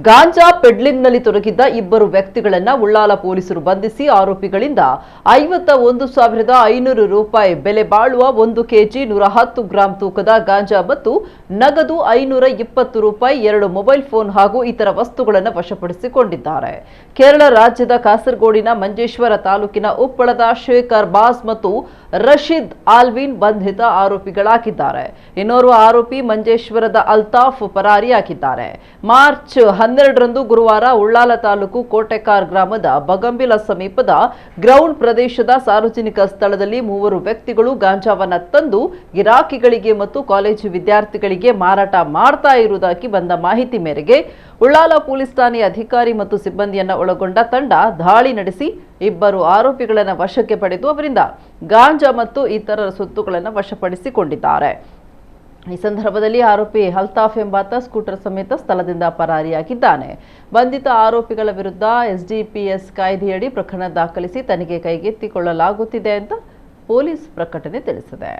ಗಾಂಜಾ ಪೆಡ್ಲಿಂಗ್ನಲ್ಲಿ ತೊಡಗಿದ್ದ ಇಬ್ಬರು ವ್ಯಕ್ತಿಗಳನ್ನು ಉಳ್ಳಾಲ ಪೊಲೀಸರು ಬಂಧಿಸಿ ಆರೋಪಿಗಳಿಂದ 51,500 ರೂಪಾಯಿ ಬೆಲೆ ಬಾಳುವ 1 ಕೆಜಿ 110 ಗ್ರಾಂ ತೂಕದ ಗಾಂಜಾ ಮತ್ತು ನಗದು 520 ರೂಪಾಯಿ 2 ಮೊಬೈಲ್ ಫೋನ್ ಹಾಗೂ ಇತರ ವಸ್ತುಗಳನ್ನು ವಶಪಡಿಸಿಕೊಂಡಿದ್ದಾರೆ. ಕೇರಳ ರಾಜ್ಯದ ಕಾಸರಗೋಡಿನ ಮಂಜೇಶ್ವರ ತಾಲೂಕಿನ ಉಪ್ಪಳದ ಶೇಖರ್ ಬಾಸ್ ಮತ್ತು ರಶೀದ್ ಆಲ್ವಿನ್ ಬಂಧಿತ ಆರೋಪಿಗಳಾಗಿದ್ದಾರೆ. ಇನ್ನೋರ್ವ ಆರೋಪಿ ಮಂಜೇಶ್ವರದ ಅಲ್ತಾಫ್ ಪರಾರಿಯಾಗಿದ್ದಾರೆ. ಮಾರ್ಚ್ 12ರಂದು ಗುರುವಾರ ಉಳ್ಳಾಲ ತಾಲೂಕು ಕೋಟೆಕಾರ್ ಗ್ರಾಮದ ಬಗಂಬಿಲ ಸಮೀಪದ ಗ್ರೌಂಡ್ ಪ್ರದೇಶದ ಸಾರ್ವಜನಿಕ ಸ್ಥಳದಲ್ಲಿ 3 ವ್ಯಕ್ತಿಗಳು ಗಾಂಜಾವನ್ನ ತಂದು ಗಿರಾಕಿಗಳಿಗೆ ಮತ್ತು ಕಾಲೇಜು ವಿದ್ಯಾರ್ಥಿಗಳಿಗೆ ಮಾರಾಟ ಮಾಡ್ತಾ ಇರುವುದಾಗಿ ಬಂದ ಮಾಹಿತಿ ಮೇರೆಗೆ ಉಳ್ಳಾಲ ಪೊಲೀಸ್ ಠಾಣೆ ಅಧಿಕಾರಿ ಮತ್ತು ಸಿಬ್ಬಂದಿಯನ್ನು ಒಳಗೊಂಡ ತಂಡ ದಾಳಿ ನಡೆಸಿ ಇಬ್ಬರು ಆರೋಪಿಗಳನ್ನು ವಶಕ್ಕೆ ಪಡೆದು ಅವರಿಂದ ಗಾಂಜಾ ಮತ್ತು ಇತರ ಸೊತ್ತುಗಳನ್ನು ವಶಪಡಿಸಿಕೊಂಡಿದ್ದಾರೆ. ಈ ಸಂದರ್ಭದಲ್ಲಿ ಆರೋಪಿ ಅಲ್ತಾಫ್ ಎಂಬಾತ ಸ್ಕೂಟರ್ ಸಮೇತ ಸ್ಥಳದಿಂದ ಪರಾರಿಯಾಗಿದ್ದಾನೆ. ಬಂಧಿತ ಆರೋಪಿಗಳ ವಿರುದ್ಧ ಎಸ್ಡಿಪಿಎಸ್ ಕಾಯ್ದೆಯಡಿ ಪ್ರಕರಣ ದಾಖಲಿಸಿ ತನಿಖೆ ಕೈಗೆತ್ತಿಕೊಳ್ಳಲಾಗುತ್ತಿದೆ ಅಂತ ಪೊಲೀಸ್ ಪ್ರಕಟಣೆ ತಿಳಿಸಿದೆ.